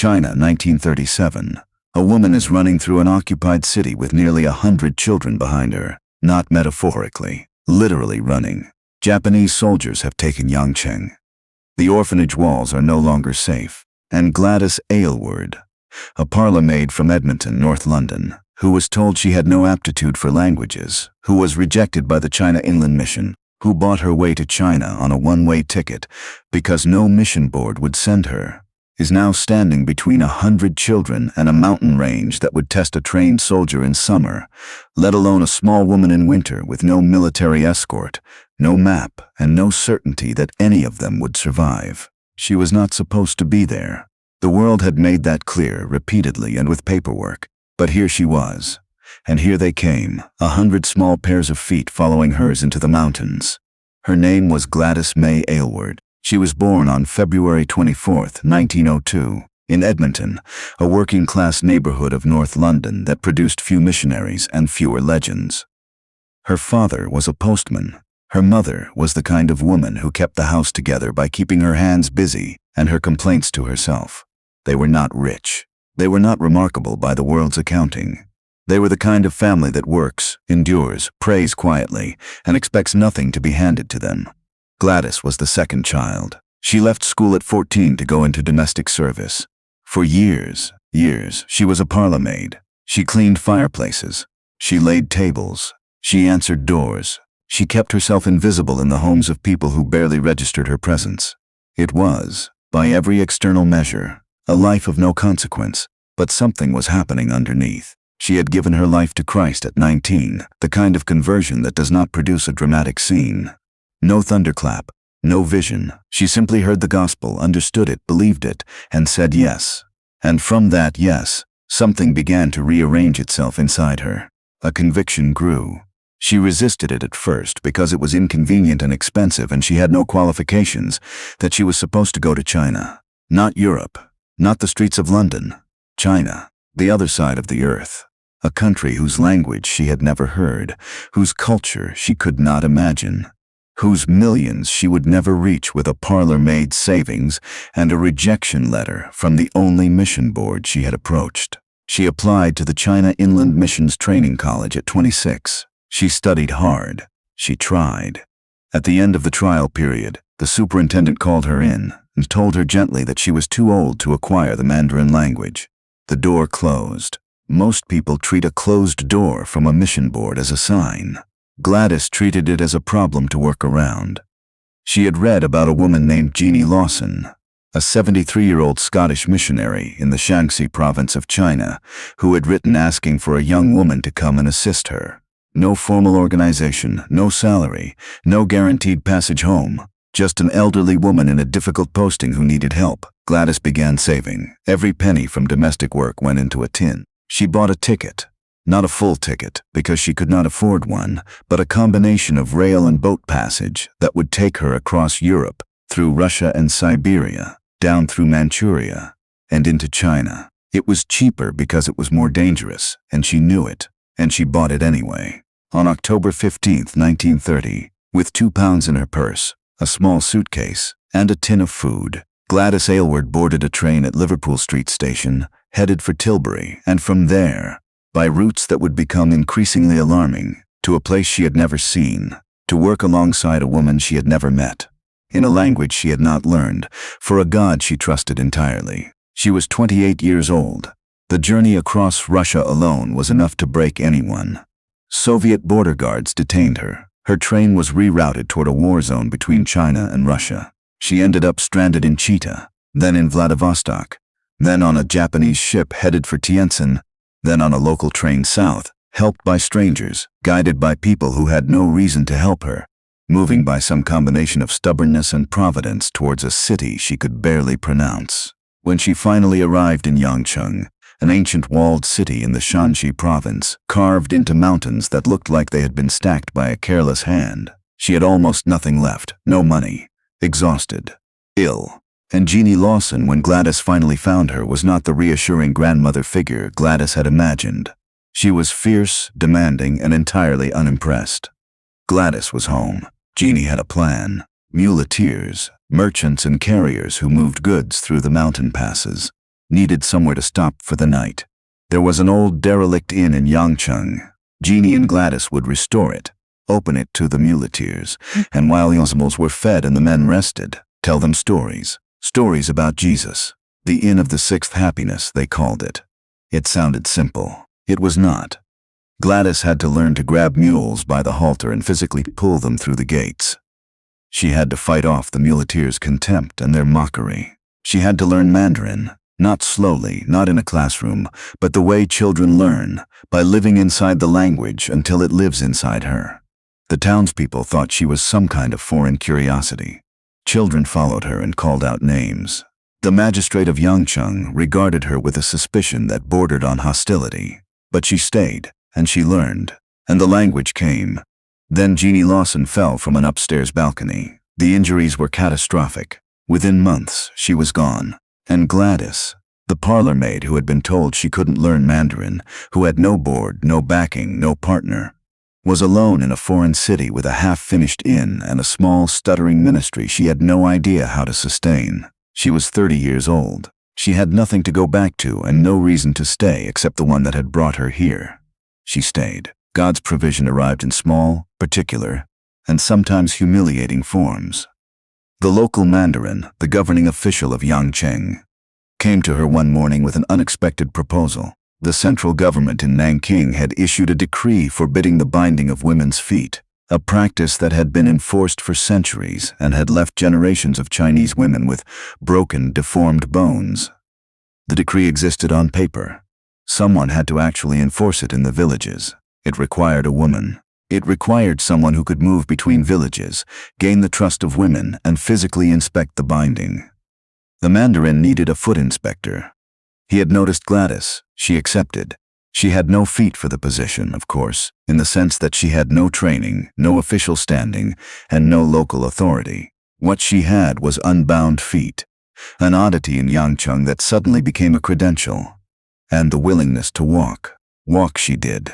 China, 1937. A woman is running through an occupied city with nearly 100 children behind her. Not metaphorically, literally running. Japanese soldiers have taken Yangcheng. The orphanage walls are no longer safe. And Gladys Aylward, a parlour maid from Edmonton, North London, who was told she had no aptitude for languages, who was rejected by the China Inland Mission, who bought her way to China on a one-way ticket because no mission board would send her, is now standing between 100 children and a mountain range that would test a trained soldier in summer, let alone a small woman in winter with no military escort, no map, and no certainty that any of them would survive. She was not supposed to be there. The world had made that clear repeatedly and with paperwork. But here she was. And here they came, 100 small pairs of feet following hers into the mountains. Her name was Gladys May Aylward. She was born on February 24, 1902, in Edmonton, a working-class neighborhood of North London that produced few missionaries and fewer legends. Her father was a postman. Her mother was the kind of woman who kept the house together by keeping her hands busy and her complaints to herself. They were not rich. They were not remarkable by the world's accounting. They were the kind of family that works, endures, prays quietly, and expects nothing to be handed to them. Gladys was the second child. She left school at 14 to go into domestic service. For years, she was a parlour maid. She cleaned fireplaces. She laid tables. She answered doors. She kept herself invisible in the homes of people who barely registered her presence. It was, by every external measure, a life of no consequence, but something was happening underneath. She had given her life to Christ at 19, the kind of conversion that does not produce a dramatic scene. No thunderclap, no vision. She simply heard the gospel, understood it, believed it, and said yes. And from that yes, something began to rearrange itself inside her. A conviction grew. She resisted it at first because it was inconvenient and expensive and she had no qualifications, that she was supposed to go to China. Not Europe, not the streets of London. China, the other side of the earth. A country whose language she had never heard, whose culture she could not imagine, whose millions she would never reach with a parlour maid's savings and a rejection letter from the only mission board she had approached. She applied to the China Inland Mission's Training College at 26. She studied hard. She tried. At the end of the trial period, the superintendent called her in and told her gently that she was too old to acquire the Mandarin language. The door closed. Most people treat a closed door from a mission board as a sign. Gladys treated it as a problem to work around. She had read about a woman named Jeannie Lawson, a 73-year-old Scottish missionary in the Shaanxi province of China, who had written asking for a young woman to come and assist her. No formal organization, no salary, no guaranteed passage home. Just an elderly woman in a difficult posting who needed help. Gladys began saving. Every penny from domestic work went into a tin. She bought a ticket. Not a full ticket, because she could not afford one, but a combination of rail and boat passage that would take her across Europe, through Russia and Siberia, down through Manchuria, and into China. It was cheaper because it was more dangerous, and she knew it, and she bought it anyway. On October 15, 1930, with £2 in her purse, a small suitcase, and a tin of food, Gladys Aylward boarded a train at Liverpool Street Station, headed for Tilbury, and from there, by routes that would become increasingly alarming, to a place she had never seen, to work alongside a woman she had never met, in a language she had not learned, for a God she trusted entirely. She was 28 years old. The journey across Russia alone was enough to break anyone. Soviet border guards detained her. Her train was rerouted toward a war zone between China and Russia. She ended up stranded in Chita, then in Vladivostok, then on a Japanese ship headed for Tientsin, then on a local train south, helped by strangers, guided by people who had no reason to help her, moving by some combination of stubbornness and providence towards a city she could barely pronounce. When she finally arrived in Yangcheng, an ancient walled city in the Shaanxi province, carved into mountains that looked like they had been stacked by a careless hand, she had almost nothing left, no money, exhausted, ill. And Jeannie Lawson, when Gladys finally found her, was not the reassuring grandmother figure Gladys had imagined. She was fierce, demanding, and entirely unimpressed. Gladys was home. Jeannie had a plan. Muleteers, merchants and carriers who moved goods through the mountain passes. needed somewhere to stop for the night. There was an old derelict inn in Yangcheng. Jeannie and Gladys would restore it, open it to the muleteers, and while the animals were fed and the men rested, tell them stories. Stories about Jesus. The Inn of the Sixth Happiness, they called it. It sounded simple. It was not. Gladys had to learn to grab mules by the halter and physically pull them through the gates. She had to fight off the muleteers' contempt and their mockery. She had to learn Mandarin, not slowly, not in a classroom, but the way children learn, by living inside the language until it lives inside her. The townspeople thought she was some kind of foreign curiosity. Children followed her and called out names. The magistrate of Yangcheng regarded her with a suspicion that bordered on hostility. But she stayed, and she learned, and the language came. Then Jeannie Lawson fell from an upstairs balcony. The injuries were catastrophic. Within months, she was gone. And Gladys, the parlour maid who had been told she couldn't learn Mandarin, who had no board, no backing, no partner, was alone in a foreign city with a half-finished inn and a small, stuttering ministry she had no idea how to sustain. She was 30 years old. She had nothing to go back to and no reason to stay except the one that had brought her here. She stayed. God's provision arrived in small, particular, and sometimes humiliating forms. The local mandarin, the governing official of Yangcheng, came to her one morning with an unexpected proposal. The central government in Nanking had issued a decree forbidding the binding of women's feet, a practice that had been enforced for centuries and had left generations of Chinese women with broken, deformed bones. The decree existed on paper. Someone had to actually enforce it in the villages. It required a woman. It required someone who could move between villages, gain the trust of women, and physically inspect the binding. The mandarin needed a foot inspector. He had noticed Gladys. She accepted. She had no feet for the position, of course, in the sense that she had no training, no official standing, and no local authority. What she had was unbound feet, an oddity in Yangcheng that suddenly became a credential, and the willingness to walk. Walk she did.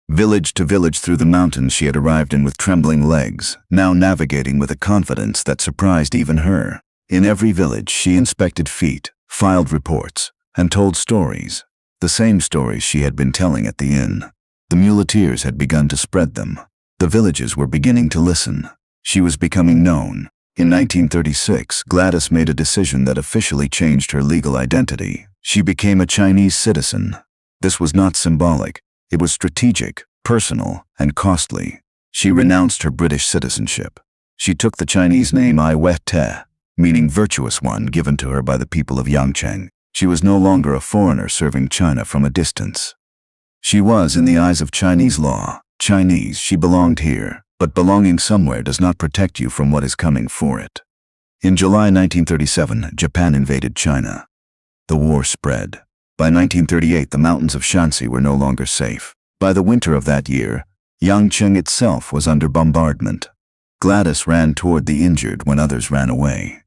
Village to village through the mountains she had arrived in with trembling legs, now navigating with a confidence that surprised even her. In every village she inspected feet, filed reports, and told stories, the same stories she had been telling at the inn. The muleteers had begun to spread them. The villages were beginning to listen. She was becoming known. In 1936, Gladys made a decision that officially changed her legal identity. She became a Chinese citizen. This was not symbolic. It was strategic, personal, and costly. She renounced her British citizenship. She took the Chinese name Ai Wet Te, meaning virtuous one, given to her by the people of Yangcheng. She was no longer a foreigner serving China from a distance. She was, in the eyes of Chinese law, Chinese. She belonged here, but belonging somewhere does not protect you from what is coming for it. In July 1937, Japan invaded China. The war spread. By 1938, the mountains of Shanxi were no longer safe. By the winter of that year, Yangcheng itself was under bombardment. Gladys ran toward the injured when others ran away.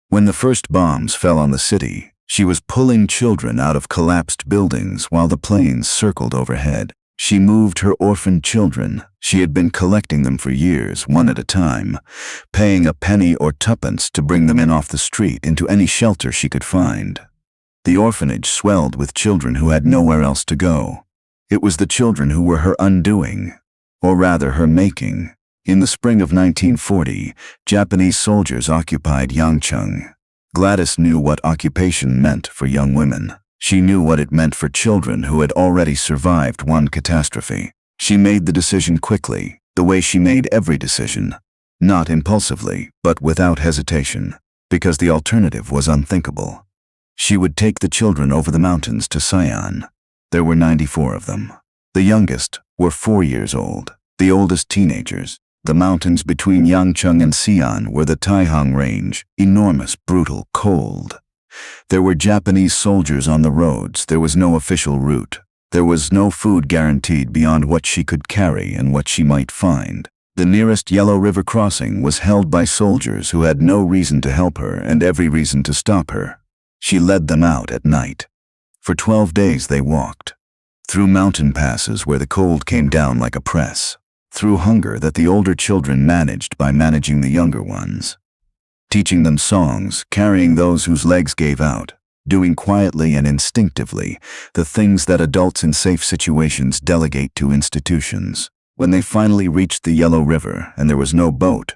When the first bombs fell on the city, she was pulling children out of collapsed buildings while the planes circled overhead. She moved her orphaned children. She had been collecting them for years, one at a time, paying a penny or tuppence to bring them in off the street into any shelter she could find. The orphanage swelled with children who had nowhere else to go. It was the children who were her undoing, or rather her making. In the spring of 1940, Japanese soldiers occupied Yangcheng. Gladys knew what occupation meant for young women. She knew what it meant for children who had already survived one catastrophe. She made the decision quickly, the way she made every decision. Not impulsively, but without hesitation, because the alternative was unthinkable. She would take the children over the mountains to Sian. There were 94 of them. The youngest were 4 years old, the oldest teenagers. The mountains between Yangcheng and Xi'an were the Taihang range, enormous, brutal, cold. There were Japanese soldiers on the roads. There was no official route. There was no food guaranteed beyond what she could carry and what she might find. The nearest Yellow River crossing was held by soldiers who had no reason to help her and every reason to stop her. She led them out at night. For 12 days they walked, through mountain passes where the cold came down like a press, through hunger that the older children managed by managing the younger ones, teaching them songs, carrying those whose legs gave out, doing quietly and instinctively the things that adults in safe situations delegate to institutions. When they finally reached the Yellow River and there was no boat,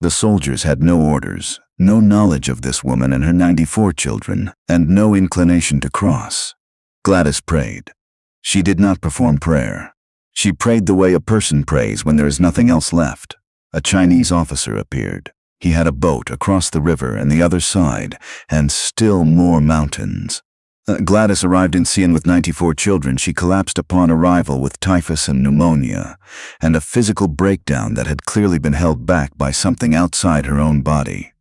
the soldiers had no orders, no knowledge of this woman and her 94 children, and no inclination to cross. Gladys prayed. She did not perform prayer. She prayed the way a person prays when there is nothing else left. A Chinese officer appeared. He had a boat across the river and the other side, and still more mountains. Gladys arrived in Xi'an with 94 children. She collapsed upon arrival with typhus and pneumonia, and a physical breakdown that had clearly been held back by something outside her own body.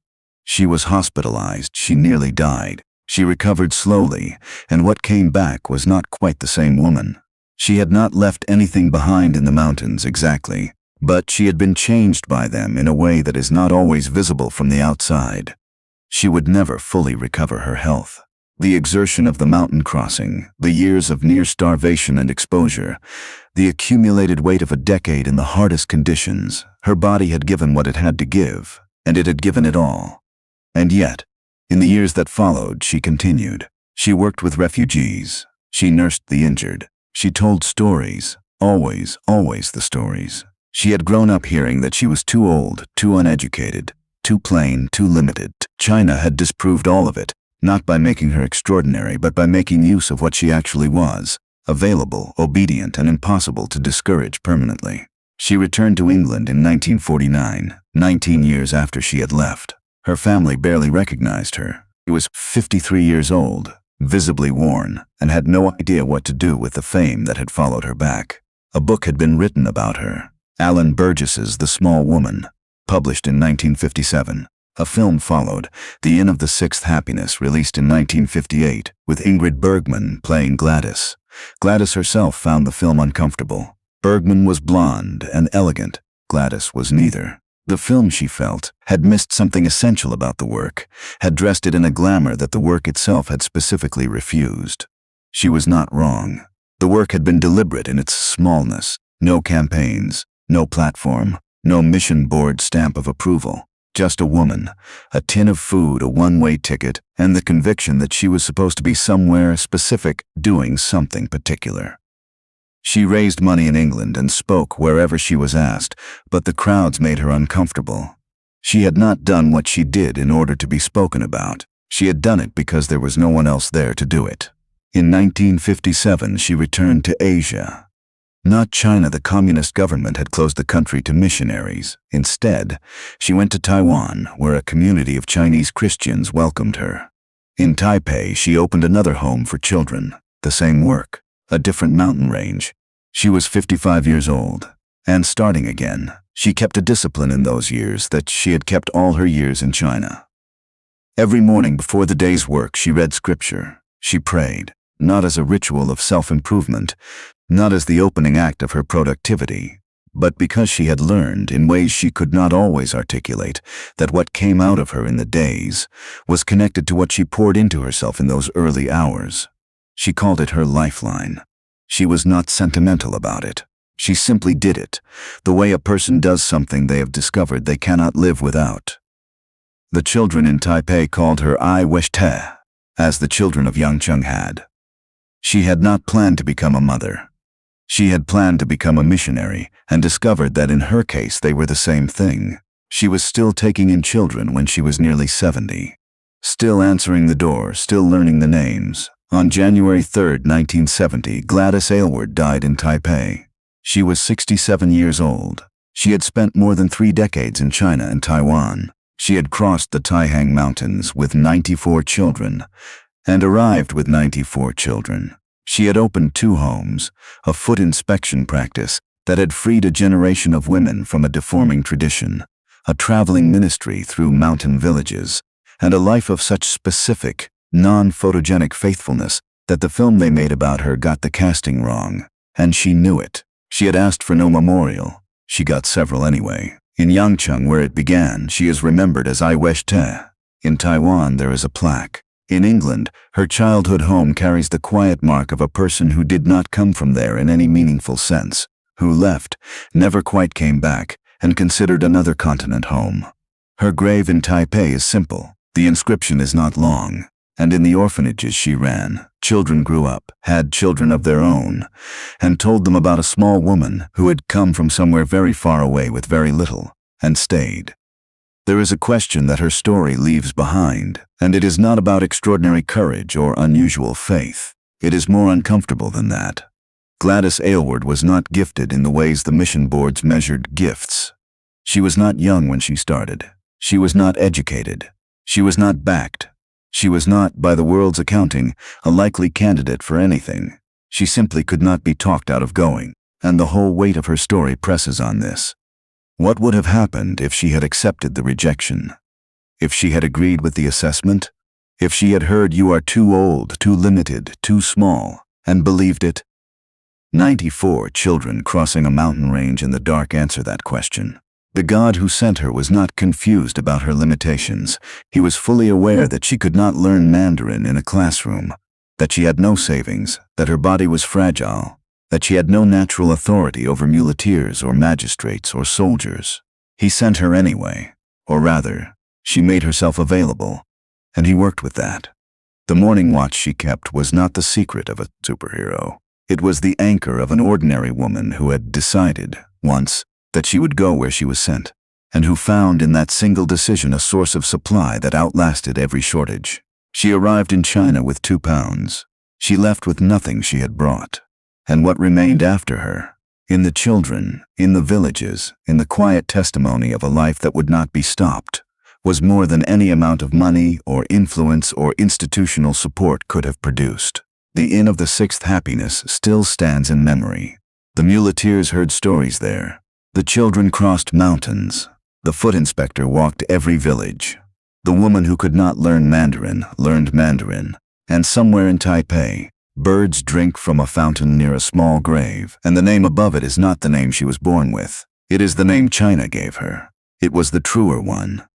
She was hospitalized. She nearly died. She recovered slowly, and what came back was not quite the same woman. She had not left anything behind in the mountains exactly, but she had been changed by them in a way that is not always visible from the outside. She would never fully recover her health. The exertion of the mountain crossing, the years of near starvation and exposure, the accumulated weight of a decade in the hardest conditions, her body had given what it had to give, and it had given it all. And yet, in the years that followed, she continued. She worked with refugees. She nursed the injured. She told stories, always the stories. She had grown up hearing that she was too old, too uneducated, too plain, too limited. China had disproved all of it, not by making her extraordinary, but by making use of what she actually was, available, obedient, and impossible to discourage permanently. She returned to England in 1949, 19 years after she had left. Her family barely recognized her. She was 53 years old, visibly worn, and had no idea what to do with the fame that had followed her back. A book had been written about her, Alan Burgess's The Small Woman, published in 1957. A film followed, The Inn of the Sixth Happiness, released in 1958, with Ingrid Bergman playing Gladys. Gladys herself found the film uncomfortable. Bergman was blonde and elegant. Gladys was neither. The film, she felt, had missed something essential about the work, had dressed it in a glamour that the work itself had specifically refused. She was not wrong. The work had been deliberate in its smallness. No campaigns, no platform, no mission board stamp of approval. Just a woman, a tin of food, a one-way ticket, and the conviction that she was supposed to be somewhere specific, doing something particular. She raised money in England and spoke wherever she was asked, but the crowds made her uncomfortable. She had not done what she did in order to be spoken about. She had done it because there was no one else there to do it. In 1957, she returned to Asia. Not China. The communist government had closed the country to missionaries. Instead, she went to Taiwan, where a community of Chinese Christians welcomed her. In Taipei, she opened another home for children. The same work, a different mountain range. She was 55 years old, and starting again, she kept a discipline in those years that she had kept all her years in China. Every morning before the day's work, she read scripture. She prayed, not as a ritual of self-improvement, not as the opening act of her productivity, but because she had learned, in ways she could not always articulate, that what came out of her in the days was connected to what she poured into herself in those early hours. She called it her lifeline. She was not sentimental about it. She simply did it, the way a person does something they have discovered they cannot live without. The children in Taipei called her Ai Wesh Te, as the children of Yangcheng had. She had not planned to become a mother. She had planned to become a missionary, and discovered that in her case they were the same thing. She was still taking in children when she was nearly 70. Still answering the door, still learning the names. On January 3, 1970, Gladys Aylward died in Taipei. She was 67 years old. She had spent more than 3 decades in China and Taiwan. She had crossed the Taihang Mountains with 94 children, and arrived with 94 children. She had opened 2 homes, a foot inspection practice that had freed a generation of women from a deforming tradition, a traveling ministry through mountain villages, and a life of such specific, non-photogenic faithfulness that the film they made about her got the casting wrong, and she knew it. She had asked for no memorial. She got several anyway. In Yangcheng, where it began, she is remembered as Ai Wesh Te. In Taiwan, there is a plaque. In England, her childhood home carries the quiet mark of a person who did not come from there in any meaningful sense, who left, never quite came back, and considered another continent home. Her grave in Taipei is simple. The inscription is not long, And in the orphanages she ran, children grew up, had children of their own, and told them about a small woman who had come from somewhere very far away with very little, and stayed. There is a question that her story leaves behind, and it is not about extraordinary courage or unusual faith. It is more uncomfortable than that. Gladys Aylward was not gifted in the ways the mission boards measured gifts. She was not young when she started. She was not educated. She was not backed. She was not, by the world's accounting, a likely candidate for anything. She simply could not be talked out of going, and the whole weight of her story presses on this. What would have happened if she had accepted the rejection? If she had agreed with the assessment? If she had heard "you are too old, too limited, too small," and believed it? 94 children crossing a mountain range in the dark answer that question. The God who sent her was not confused about her limitations. He was fully aware that she could not learn Mandarin in a classroom, that she had no savings, that her body was fragile, that she had no natural authority over muleteers or magistrates or soldiers. He sent her anyway, or rather, she made herself available, and he worked with that. The morning watch she kept was not the secret of a superhero. It was the anchor of an ordinary woman who had decided, once, that she would go where she was sent, and who found in that single decision a source of supply that outlasted every shortage. She arrived in China with 2 pounds. She left with nothing she had brought. And what remained after her? In the children, in the villages, in the quiet testimony of a life that would not be stopped, was more than any amount of money or influence or institutional support could have produced. The Inn of the Sixth Happiness still stands in memory. The muleteers heard stories there. The children crossed mountains. The foot inspector walked every village. The woman who could not learn Mandarin learned Mandarin. And somewhere in Taipei, birds drink from a fountain near a small grave, and the name above it is not the name she was born with. It is the name China gave her. It was the truer one.